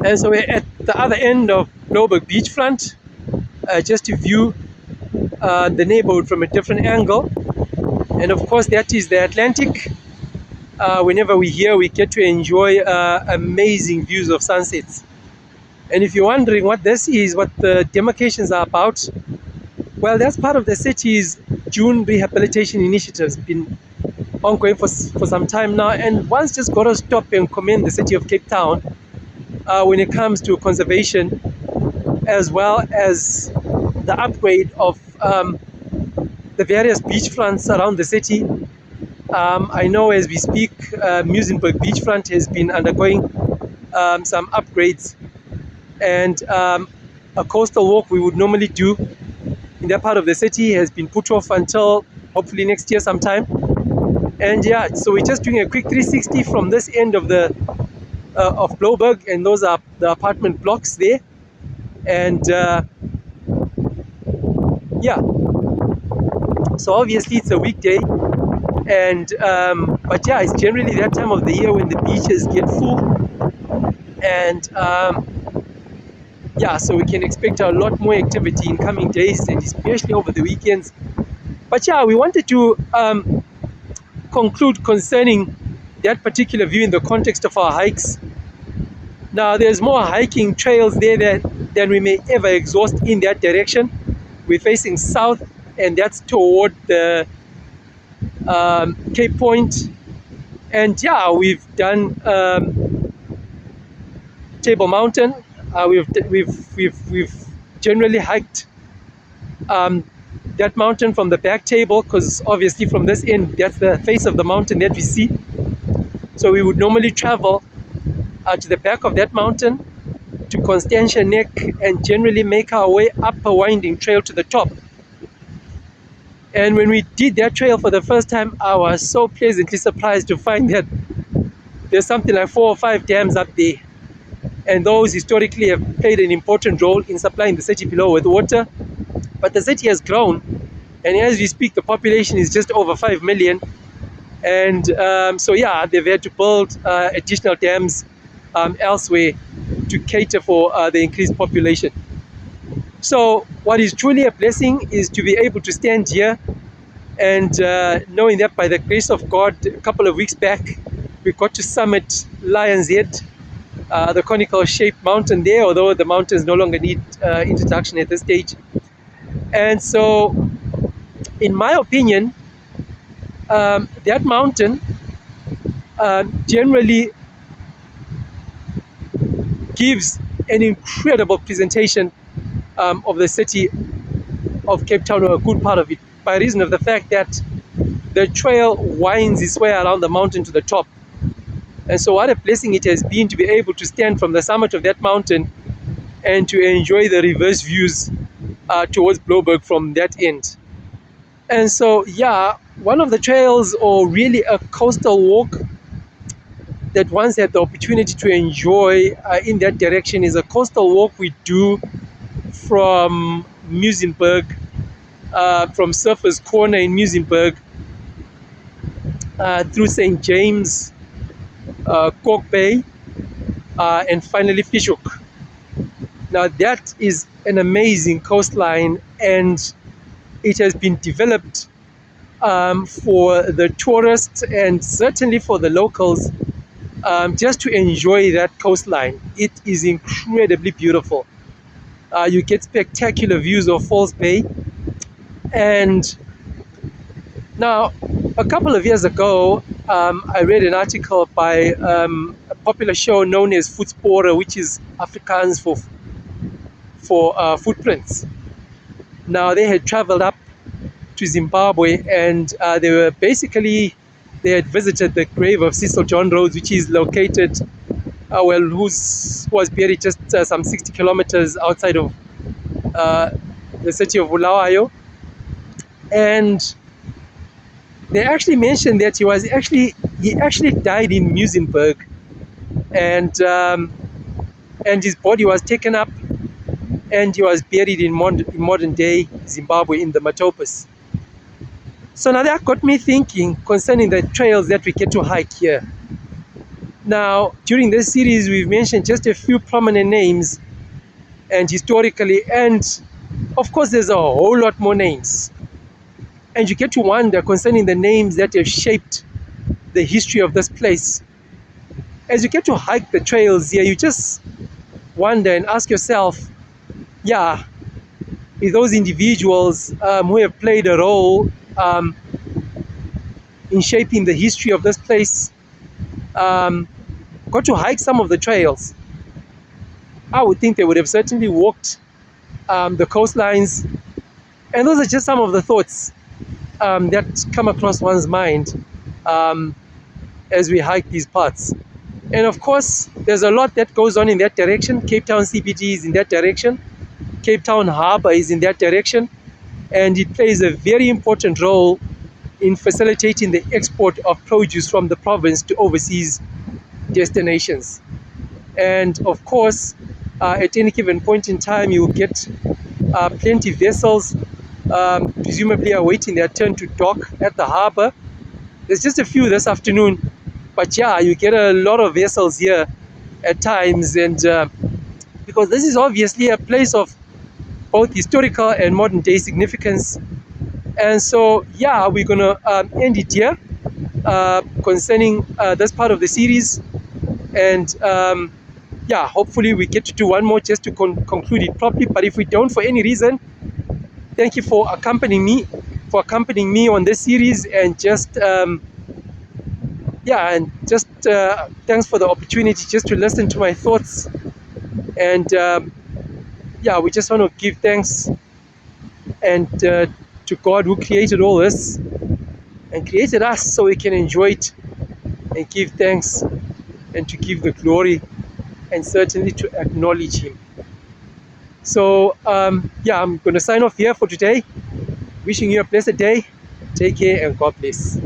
And so we're at the other end of Blouberg beachfront, just to view the neighborhood from a different angle. And of course, that is the Atlantic. Whenever we're here, we get to enjoy amazing views of sunsets. And if you're wondering what this is, what the demarcations are about, well, that's part of the city's June rehabilitation initiatives, been ongoing for some time now. And one's just got to stop and commend the city of Cape Town when it comes to conservation, as well as the upgrade of the various beachfronts around the city. I know as we speak, Muizenberg beachfront has been undergoing some upgrades, and a coastal walk we would normally do in that part of the city has been put off until hopefully next year sometime. And yeah, so we're just doing a quick 360 from this end of the of Blouberg, and those are the apartment blocks there. And yeah, so obviously it's a weekday, and but yeah, it's generally that time of the year when the beaches get full, and yeah, so we can expect a lot more activity in coming days, and especially over the weekends. But yeah, we wanted to conclude concerning that particular view in the context of our hikes. Now, there's more hiking trails there than we may ever exhaust in that direction. We're facing south, and that's toward the Cape Point. And yeah, we've done Table Mountain. We've generally hiked that mountain from the back table, because obviously from this end, that's the face of the mountain that we see. So we would normally travel to the back of that mountain to Constantia Neck and generally make our way up a winding trail to the top. And when we did that trail for the first time, I was so pleasantly surprised to find that there's something like 4 or 5 dams up there. And those historically have played an important role in supplying the city below with water. But the city has grown, and as we speak, the population is just over 5 million. And so yeah, they've had to build additional dams elsewhere to cater for the increased population. So what is truly a blessing is to be able to stand here and knowing that by the grace of God, a couple of weeks back, we got to summit Lion's Head, the conical shaped mountain there, although the mountains no longer need introduction at this stage. And so, in my opinion, that mountain generally gives an incredible presentation of the city of Cape Town, or a good part of it, by reason of the fact that the trail winds its way around the mountain to the top. And so what a blessing it has been to be able to stand from the summit of that mountain and to enjoy the reverse views towards Blouberg from that end. And so yeah, one of the trails, or really a coastal walk that once had the opportunity to enjoy in that direction, is a coastal walk we do from Muizenberg, from Surfers Corner in Muizenberg, through St. James, Cork Bay, and finally Fish-Hoek. Now that is an amazing coastline, and it has been developed for the tourists and certainly for the locals, just to enjoy that coastline. It is incredibly beautiful. You get spectacular views of False Bay. And now, a couple of years ago, I read an article by a popular show known as Voetspore, which is Afrikaans for footprints. Now, they had traveled up to Zimbabwe, and they had visited the grave of Cecil John Rhodes, which is located, who was buried just some 60 kilometers outside of the city of Bulawayo. And they actually mentioned that he actually died in Muizenberg, and his body was taken up, and he was buried in modern day Zimbabwe in the Matopus. So now that got me thinking concerning the trails that we get to hike here. Now, during this series, we've mentioned just a few prominent names and historically, and of course, there's a whole lot more names. And you get to wonder concerning the names that have shaped the history of this place. As you get to hike the trails here, you just wonder and ask yourself, yeah, if those individuals who have played a role in shaping the history of this place got to hike some of the trails, I would think they would have certainly walked the coastlines. And those are just some of the thoughts that come across one's mind um, as we hike these paths. And of course, there's a lot that goes on in that direction. Cape Town CBD is in that direction. Cape Town Harbour is in that direction. And it plays a very important role in facilitating the export of produce from the province to overseas destinations. And of course, at any given point in time, you will get plenty vessels, presumably awaiting their turn to dock at the harbour. There's just a few this afternoon, but yeah, you get a lot of vessels here at times, and because this is obviously a place of both historical and modern day significance. And so, yeah, we're gonna end it here concerning this part of the series, and yeah, hopefully we get to do one more just to conclude it properly. But if we don't, for any reason, thank you for accompanying me on this series, and just yeah, and just thanks for the opportunity just to listen to my thoughts. And yeah, we just want to give thanks and to God who created all this and created us so we can enjoy it and give thanks and to give the glory and certainly to acknowledge Him. So yeah, I'm going to sign off here for today. Wishing you a blessed day. Take care and God bless.